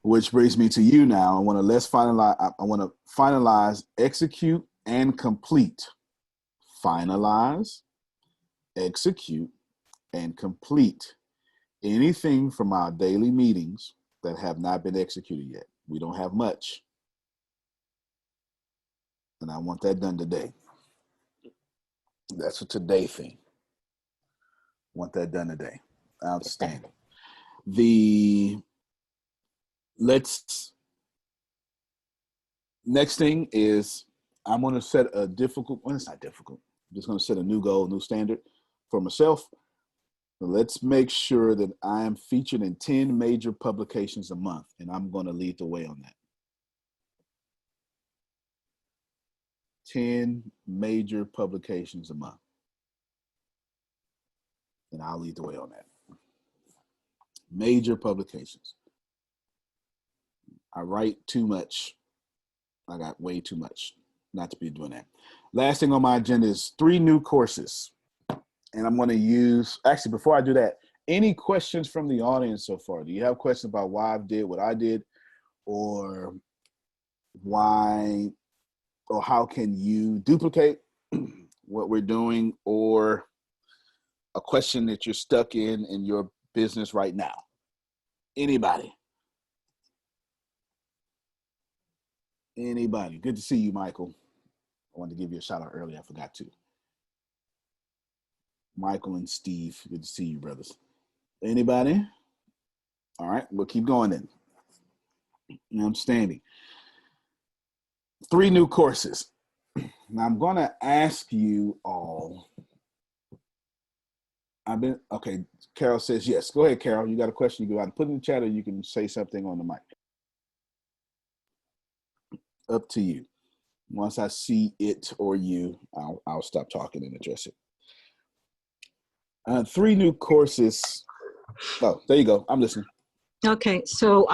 Speaker 4: Which brings me to you now. I want to finalize, execute, and complete. Finalize, execute, and complete anything from our daily meetings that have not been executed yet. We don't have much. And I want that done today. That's a today thing. Want that done today. Outstanding. Next thing is I'm going to set a difficult, well, it's not difficult. I'm just going to set a new goal, new standard for myself. Let's make sure that I am featured in 10 major publications a month, and I'm going to lead the way on that. 10 major publications a month, and I'll lead the way on that. Major publications. I write too much. I got way too much not to be doing that. Last thing on my agenda is 3 new courses. And I'm going to use, actually, before I do that, any questions from the audience so far? Do you have questions about why I did what I did, or why, or how can you duplicate what we're doing, or a question that you're stuck in your business right now? Anybody? Anybody? Good to see you, Michael. I wanted to give you a shout out earlier. I forgot to. Michael and Steve, good to see you, brothers. Anybody? All right, we'll keep going then. Outstanding. 3 new courses. Now I'm going to ask you all Okay. Carol says yes. Go ahead, Carol. You got a question? You go out and put it in the chat, or you can say something on the mic. Up to you. Once I see it or you, I'll stop talking and address it. 3 new courses. Oh, there you go. I'm listening.
Speaker 8: Okay, so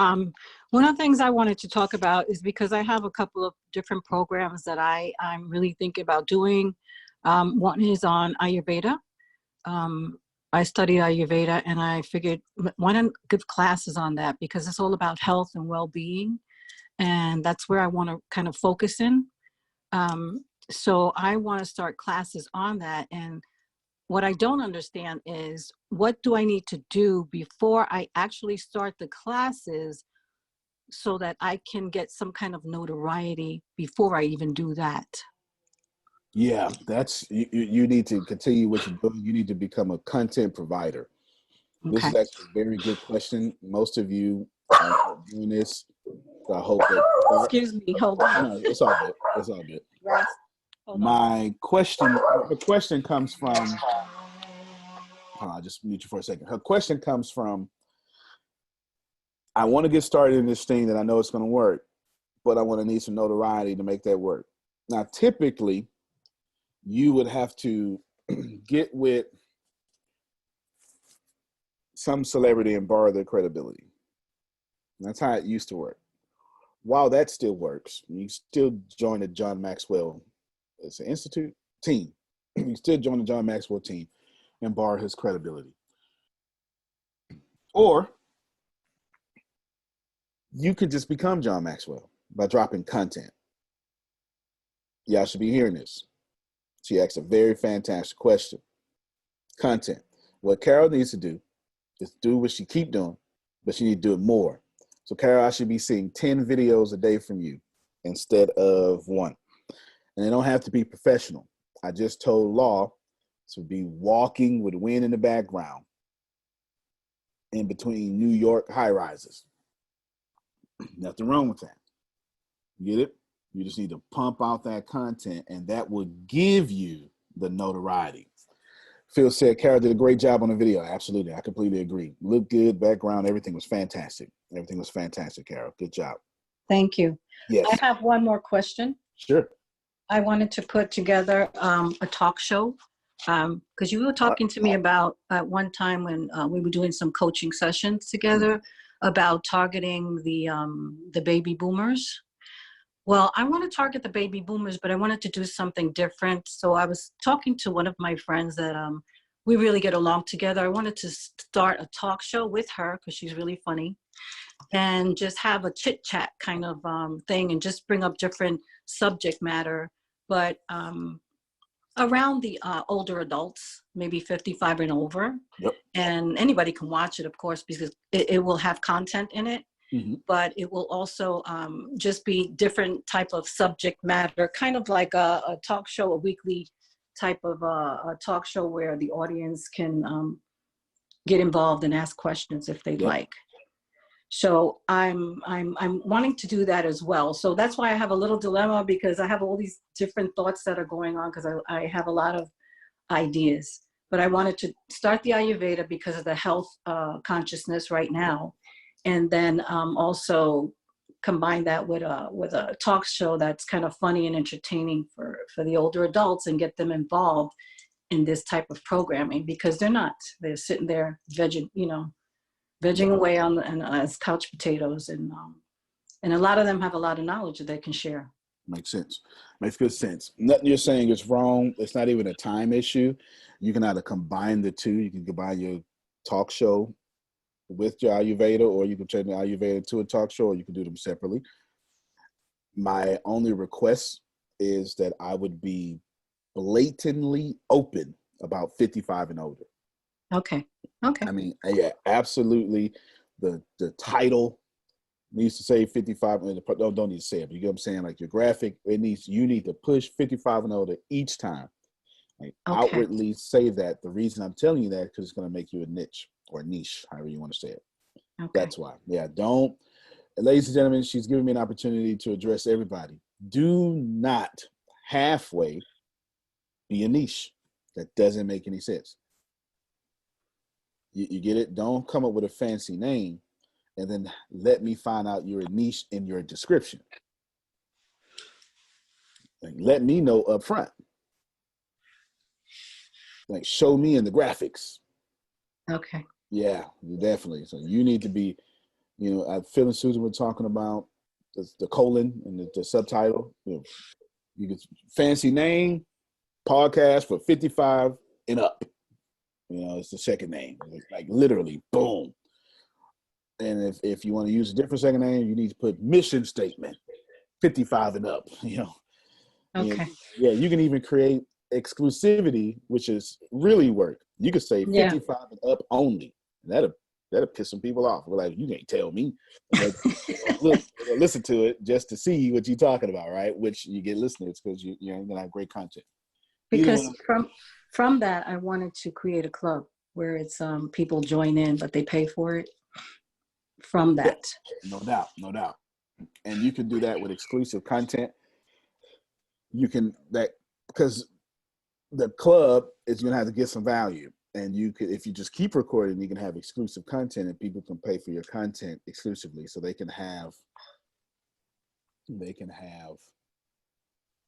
Speaker 8: one of the things I wanted to talk about is because I have a couple of different programs that I'm really thinking about doing. One is on Ayurveda. I studied Ayurveda, and I figured why not give classes on that, because it's all about health and well-being, and that's where I want to kind of focus in. So I want to start classes on that. And what I don't understand is, what do I need to do before I actually start the classes so that I can get some kind of notoriety before I even do that?
Speaker 4: Yeah, that's you need to continue what you're doing. You need to become a content provider.
Speaker 8: Okay.
Speaker 4: This is actually a very good question. Most of you are not doing this. So I hope that.
Speaker 8: Excuse me, hold on.
Speaker 4: No, it's all good. It's all good.
Speaker 8: Ross, hold on.
Speaker 4: My question, the question comes from. Hold on, I'll just mute you for a second. Her question comes from, I want to get started in this thing that I know it's going to work, but I want to need some notoriety to make that work. Now, typically, you would have to get with some celebrity and borrow their credibility. That's how it used to work. While that still works, you still join the John Maxwell Institute team. You still join the John Maxwell team and borrow his credibility. Or you could just become John Maxwell by dropping content. Y'all should be hearing this. She asked a very fantastic question. Content. What Carol needs to do is do what she keep doing, but she need to do it more. So Carol, I should be seeing 10 videos a day from you instead of 1. And they don't have to be professional. I just told Law to be walking with wind in the background in between New York high rises. Nothing wrong with that. You get it? You just need to pump out that content, and that will give you the notoriety. Phil said Carol did a great job on the video. Absolutely. I completely agree. Looked good, background, everything was fantastic. Everything was fantastic, Carol. Good job.
Speaker 8: Thank you.
Speaker 4: Yes.
Speaker 8: I have one more question.
Speaker 4: Sure.
Speaker 8: I wanted to put together a talk show, because you were talking to me about at one time when we were doing some coaching sessions together about targeting the baby boomers. Well, I want to target the baby boomers, but I wanted to do something different. So I was talking to one of my friends that we really get along together. I wanted to start a talk show with her because she's really funny, and just have a chit chat kind of thing, and just bring up different subject matter, but around the older adults, maybe 55 and over.
Speaker 4: Yep.
Speaker 8: And anybody can watch it, of course, because it will have content in it. Mm-hmm. But it will also just be different type of subject matter, kind of like a talk show, a weekly type of a talk show where the audience can get involved and ask questions if they'd like. So I'm wanting to do that as well. So that's why I have a little dilemma, because I have all these different thoughts that are going on, because I have a lot of ideas. But I wanted to start the Ayurveda because of the health consciousness right now. And then also combine that with a talk show that's kind of funny and entertaining for the older adults, and get them involved in this type of programming, because they're sitting there vegging away as couch potatoes, and a lot of them have a lot of knowledge that they can share.
Speaker 4: Makes sense. Makes good sense. Nothing you're saying is wrong. It's not even a time issue. You can either combine the two. You can combine your talk show with your Ayurveda, or you can turn the Ayurveda to a talk show, or you can do them separately. My only request is that I would be blatantly open about 55 and older.
Speaker 8: Okay.
Speaker 4: I mean, yeah, absolutely. The title needs to say 55. Don't need to say it, but you get what I'm saying? Like your graphic, you need to push 55 and older each time. Like outwardly say that. The reason I'm telling you that, because it's going to make you a niche, or niche, however you want to say it. Okay. That's why. Yeah, don't. Ladies and gentlemen, she's giving me an opportunity to address everybody. Do not halfway be a niche. That doesn't make any sense. You get it? Don't come up with a fancy name and then let me find out your niche in your description. Like, let me know up front. Like, show me in the graphics.
Speaker 8: Okay.
Speaker 4: Yeah, definitely. So you need to be, Phil and Susan were talking about the colon and the subtitle. You get fancy name, podcast for 55 and up. It's the second name. Like literally, boom. And if you want to use a different second name, you need to put mission statement, 55 and up.
Speaker 8: Okay.
Speaker 4: Yeah, you can even create exclusivity, which is really work. You could say 55 and up only. That'll piss some people off. We're like, you can't tell me. Look, listen to it just to see what you're talking about, right? Which you get listeners because you're gonna have great content.
Speaker 8: Because from that, I wanted to create a club where it's people join in, but they pay for it. From that,
Speaker 4: no doubt. And you can do that with exclusive content. You can because the club is going to have to get some value, and you could, if you just keep recording, you can have exclusive content, and people can pay for your content exclusively, so they can have.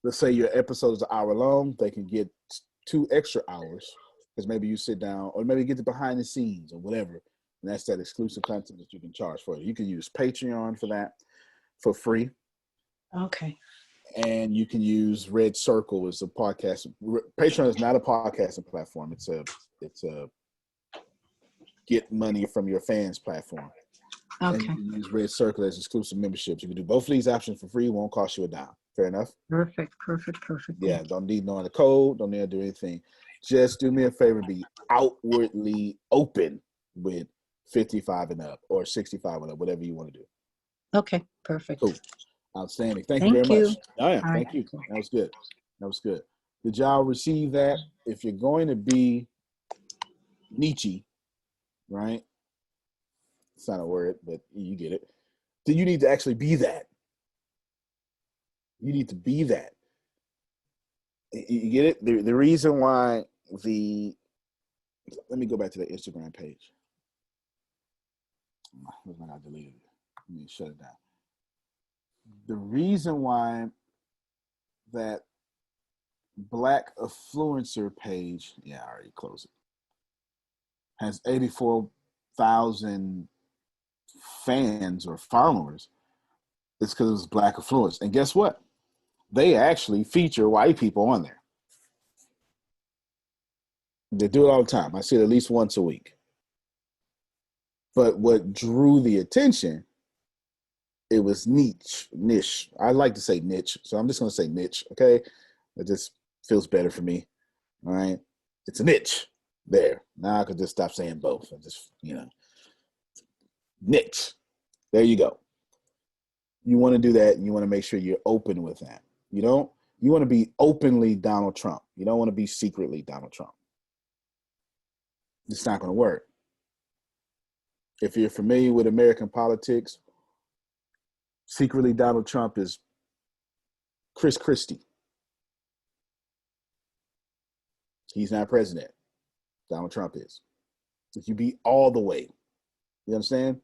Speaker 4: Let's say your episode is an hour long, they can get 2 extra hours because maybe you sit down, or maybe get the behind the scenes or whatever. And that's that exclusive content that you can charge for. You can use Patreon for that for free.
Speaker 8: Okay.
Speaker 4: And you can use Red Circle as a podcast. Patreon is not a podcasting platform. It's a get money from your fans platform.
Speaker 8: Okay.
Speaker 4: And you can use Red Circle as exclusive memberships. You can do both of these options for free. It won't cost you a dime. Fair enough?
Speaker 8: Perfect.
Speaker 4: Yeah, don't need knowing the code. Don't need to do anything. Just do me a favor and be outwardly open with 55 and up or 65 and up, whatever you want to do.
Speaker 8: Okay, perfect.
Speaker 4: Cool. Outstanding. Thank you very much. Oh, yeah, thank you. That was good. Did y'all receive that? If you're going to be Nietzsche, right? It's not a word, but you get it. Then you need to actually be that. You need to be that. You get it? The reason why let me go back to the Instagram page. I deleted it. Let me shut it down. The reason why that Black Affluencer page, I already closed it, has 84,000 fans or followers, it's because it's Black Affluence. And guess what? They actually feature white people on there. They do it all the time. I see it at least once a week. But what drew the attention, it was niche. I like to say niche, so I'm just going to say niche, okay? It just feels better for me, all right? It's a niche there. Now I could just stop saying both. I just, niche. There you go. You want to do that, and you want to make sure you're open with that. You want to be openly Donald Trump. You don't want to be secretly Donald Trump. It's not going to work. If you're familiar with American politics, secretly Donald Trump is Chris Christie. He's not president. Donald Trump is. If you be all the way, you understand?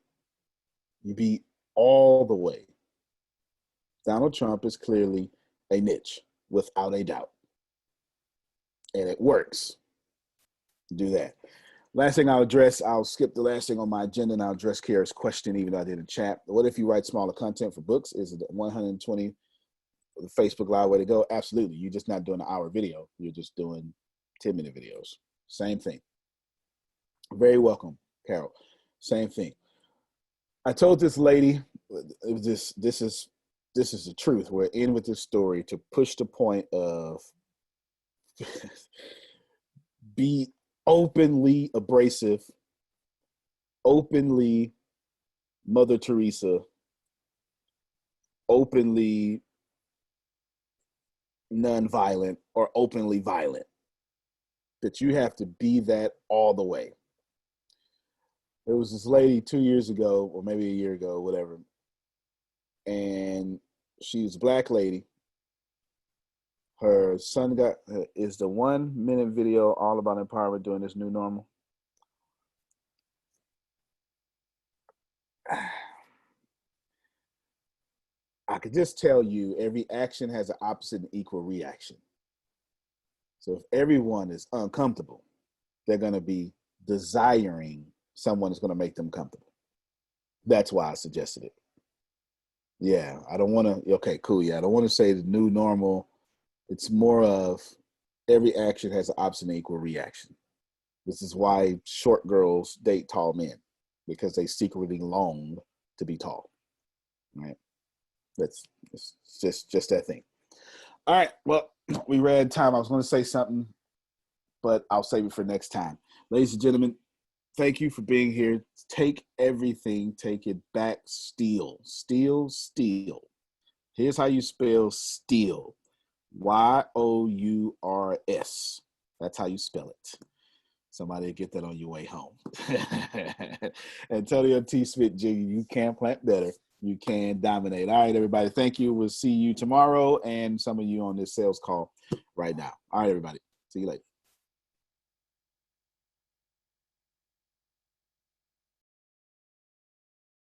Speaker 4: You be all the way. Donald Trump is clearly a niche, without a doubt. And it works. Do that. Last thing I'll address, I'll skip the last thing on my agenda, and I'll address Kara's question, even though I did a chat. What if you write smaller content for books? Is it 120 the Facebook Live way to go? Absolutely. You're just not doing an hour video. You're just doing 10-minute videos. Same thing. Very welcome, Carol. Same thing. I told this lady, this is the truth. We're in with this story to push the point of be openly abrasive, openly Mother Teresa, openly nonviolent, or openly violent. That you have to be that all the way. There was this lady 2 years ago, or maybe a year ago, whatever, and she's a Black lady. Her son is the 1 minute video all about empowerment during this new normal. I could just tell you every action has an opposite and equal reaction. So if everyone is uncomfortable, they're going to be desiring someone that's going to make them comfortable. That's why I suggested it. Yeah, I don't want to, okay, cool. Yeah, I don't want to say the new normal. It's more of every action has an opposite and equal reaction. This is why short girls date tall men, because they secretly long to be tall, right? It's just that thing. All right, well, we ran time. I was going to say something, but I'll save it for next time. Ladies and gentlemen, thank you for being here. Take everything, take it back, steal. Here's how you spell steal. Y-O-U-R-S. That's how you spell it. Somebody get that on your way home. Antonio T. Smith Jr., you can plant better. You can dominate. All right, everybody. Thank you. We'll see you tomorrow and some of you on this sales call right now. All right, everybody. See you later.